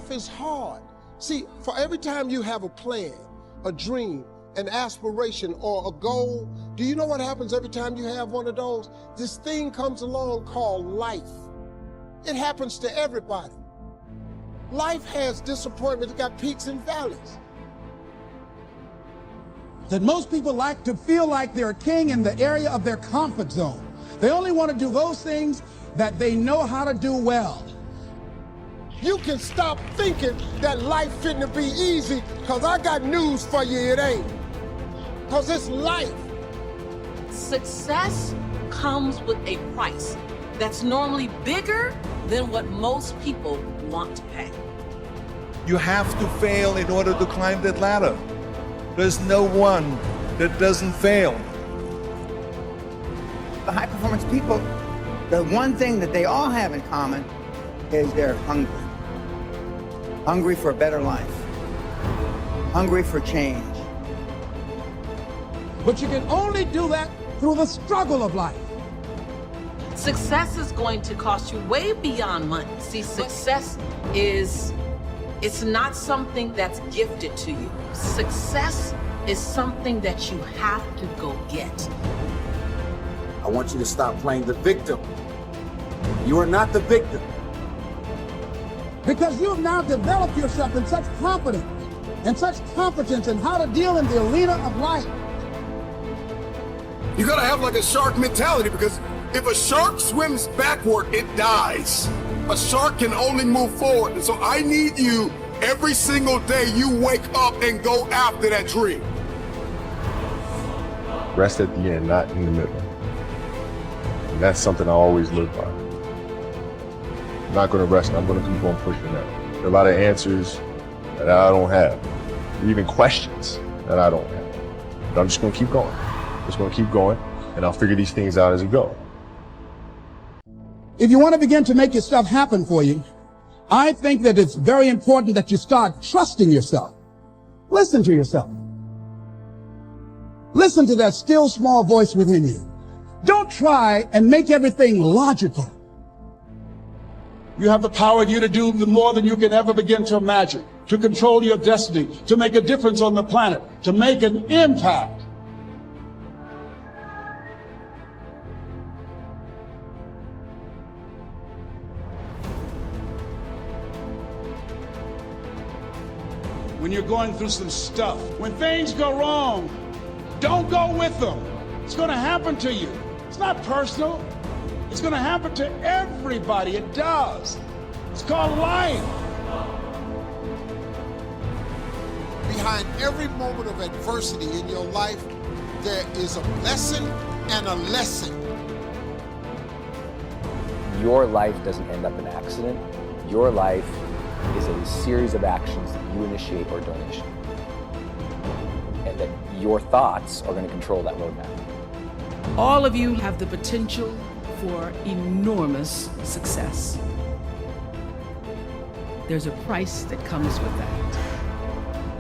life is hard. See, for every time you have a plan, a dream, an aspiration, or a goal, do you know what happens every time you have one of those? This thing comes along called life. It happens to everybody. Life has disappointment. It got peaks and valleys. That most people like to feel like they're king in the area of their comfort zone. They only want to do those things that they know how to do well. You can stop thinking that life fitting to be easy, because I got news for you, it ain't. Because it's life. Success comes with a price that's normally bigger than what most people want to pay. You have to fail in order to climb that ladder. There's no one that doesn't fail. The high performance people, the one thing that they all have in common is they're hungry. Hungry for a better life. Hungry for change. But you can only do that through the struggle of life. Success is going to cost you way beyond money. See, success it's not something that's gifted to you. Success is something that you have to go get. I want you to stop playing the victim. You are not the victim. Because you have now developed yourself in such confidence and such competence in how to deal in the arena of life. You gotta have like a shark mentality, because if a shark swims backward, it dies. A shark can only move forward. And so I need you every single day you wake up and go after that dream. Rest at the end, not in the middle. And that's something I always live by. I'm not going to rest. I'm going to keep on pushing that. There are a lot of answers that I don't have, even questions that I don't have. But I'm just going to keep going. Just going to keep going, and I'll figure these things out as we go. If you want to begin to make your stuff happen for you, I think that it's very important that you start trusting yourself. Listen to yourself. Listen to that still small voice within you. Don't try and make everything logical. You have the power in you to do more than you can ever begin to imagine, to control your destiny, to make a difference on the planet, to make an impact. When you're going through some stuff, when things go wrong, don't go with them. It's going to happen to you. It's not personal. It's going to happen to everybody. It does. It's called life. Behind every moment of adversity in your life, there is a blessing and a lesson. Your life doesn't end up in an accident. Your life is a series of actions that you initiate or don't initiate. And that your thoughts are going to control that roadmap. All of you have the potential for enormous success. There's a price that comes with that.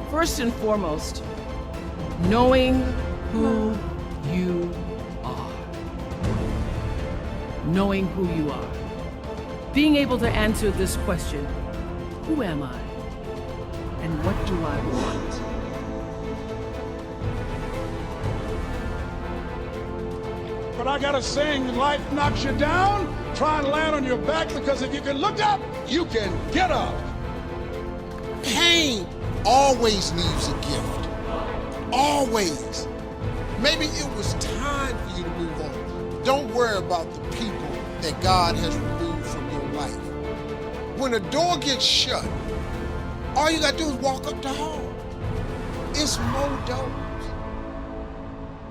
First and foremost, knowing who you are. Knowing who you are. Being able to answer this question, who am I? And what do I want? But I got a saying, life knocks you down, try and land on your back, because if you can look up, you can get up. Pain always leaves a gift. Always. Maybe it was time for you to move on. Don't worry about the people that God has removed from your life. When a door gets shut, all you gotta do is walk up the hall. It's more doors.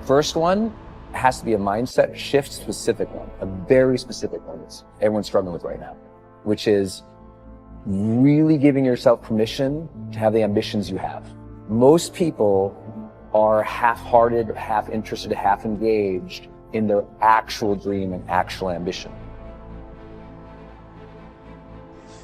First one has to be a mindset shift, specific one, a very specific one that everyone's struggling with right now, which is really giving yourself permission to have the ambitions you have. Most people are half-hearted, half interested, half engaged in their actual dream and actual ambition.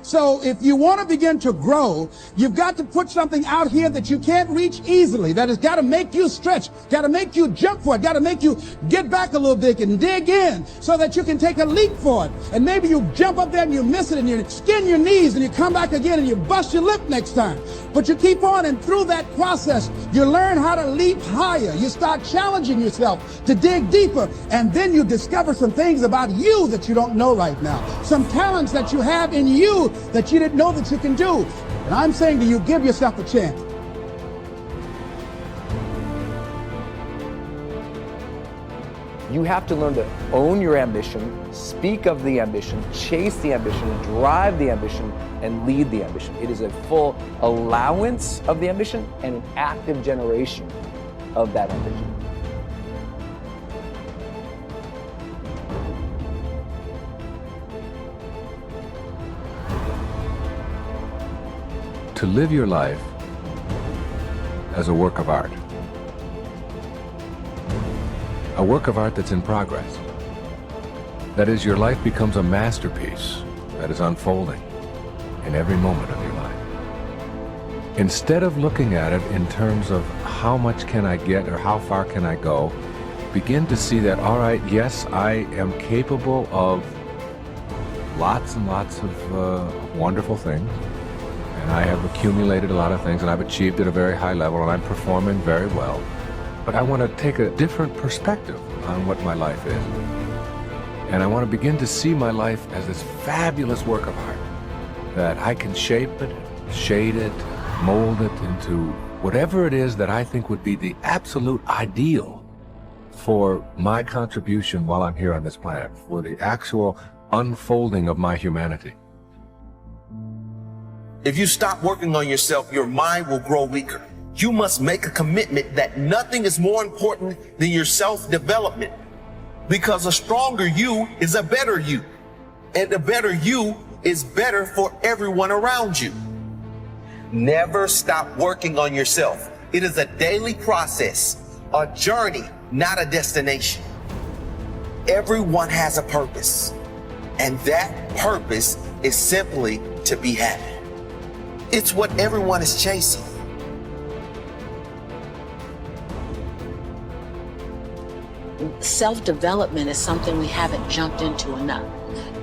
So if you want to begin to grow, you've got to put something out here that you can't reach easily, that has got to make you stretch, got to make you jump for it, got to make you get back a little bit and dig in so that you can take a leap for it. And maybe you jump up there and you miss it and you skin your knees and you come back again and you bust your lip next time. But you keep on, and through that process, you learn how to leap higher. You start challenging yourself to dig deeper, and then you discover some things about you that you don't know right now. Some talents that you have in you that you didn't know that you can do. And I'm saying to you, give yourself a chance. You have to learn to own your ambition, speak of the ambition, chase the ambition, drive the ambition, and lead the ambition. It is a full allowance of the ambition and an active generation of that ambition. To live your life as a work of art. A work of art that's in progress. That is, your life becomes a masterpiece that is unfolding in every moment of your life. Instead of looking at it in terms of how much can I get or how far can I go, begin to see that, all right, yes, I am capable of lots and lots of wonderful things. And I have accumulated a lot of things, and I've achieved at a very high level, and I'm performing very well. But I want to take a different perspective on what my life is. And I want to begin to see my life as this fabulous work of art, that I can shape it, shade it, mold it into whatever it is that I think would be the absolute ideal for my contribution while I'm here on this planet, for the actual unfolding of my humanity. If you stop working on yourself, your mind will grow weaker. You must make a commitment that nothing is more important than your self-development, because a stronger you is a better you, and a better you is better for everyone around you. Never stop working on yourself. It is a daily process, a journey, not a destination. Everyone has a purpose, and that purpose is simply to be happy. It's what everyone is chasing. Self-development is something we haven't jumped into enough.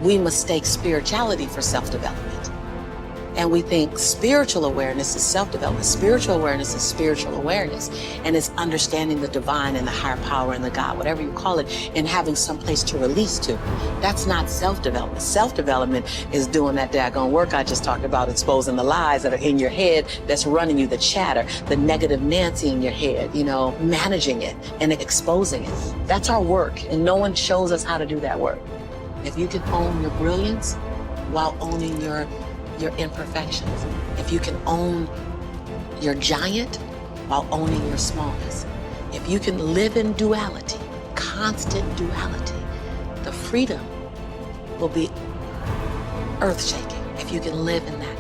We mistake spirituality for self-development. And we think spiritual awareness is self-development. Spiritual awareness is spiritual awareness. And it's understanding the divine and the higher power and the God, whatever you call it, and having some place to release to. That's not self-development. Self-development is doing that daggone work I just talked about, exposing the lies that are in your head that's running you, the chatter, the negative Nancy in your head, managing it and exposing it. That's our work, and no one shows us how to do that work. If you can own your brilliance while owning your imperfections, if you can own your giant while owning your smallness, if you can live in duality, constant duality, the freedom will be earth-shaking if you can live in that.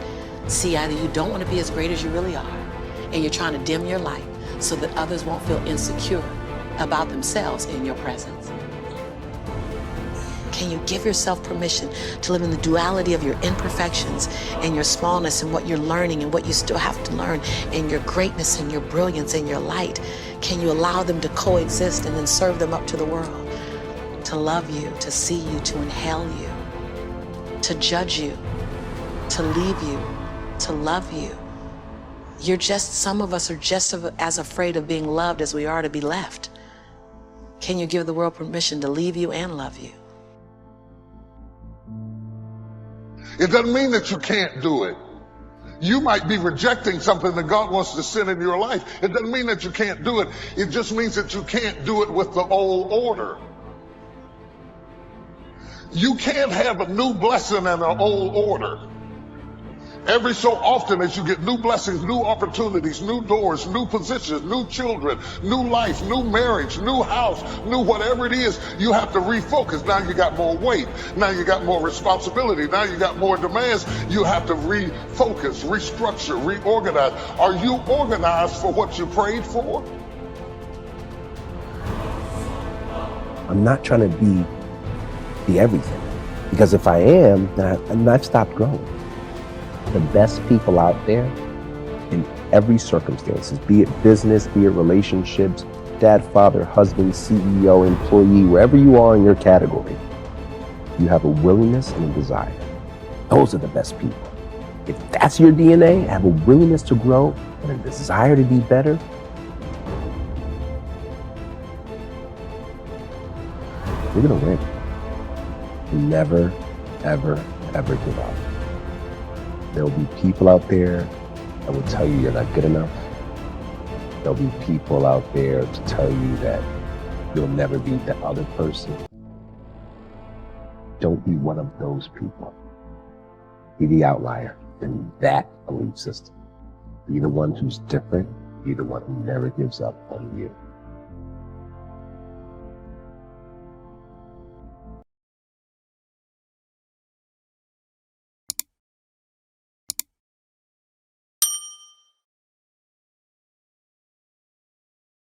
See, either you don't want to be as great as you really are, and you're trying to dim your light so that others won't feel insecure about themselves in your presence. Can you give yourself permission to live in the duality of your imperfections and your smallness and what you're learning and what you still have to learn and your greatness and your brilliance and your light? Can you allow them to coexist and then serve them up to the world? To love you, to see you, to inhale you, to judge you, to leave you, to love you. Some of us are just as afraid of being loved as we are to be left. Can you give the world permission to leave you and love you? It doesn't mean that you can't do it. You might be rejecting something that God wants to send in your life. It doesn't mean that you can't do it. It just means that you can't do it with the old order. You can't have a new blessing and an old order. Every so often as you get new blessings, new opportunities, new doors, new positions, new children, new life, new marriage, new house, new whatever it is, you have to refocus. Now you got more weight. Now you got more responsibility. Now you got more demands. You have to refocus, restructure, reorganize. Are you organized for what you prayed for? I'm not trying to be everything. Because if I am, then I've stopped growing. The best people out there in every circumstances, be it business, be it relationships, dad, father, husband, CEO, employee, wherever you are in your category, you have a willingness and a desire. Those are the best people. If that's your DNA, have a willingness to grow and a desire to be better, you're gonna win. Never, ever, ever give up. There'll be people out there that will tell you you're not good enough. There'll be people out there to tell you that you'll never be the other person. Don't be one of those people. Be the outlier in that belief system. Be the one who's different. Be the one who never gives up on you.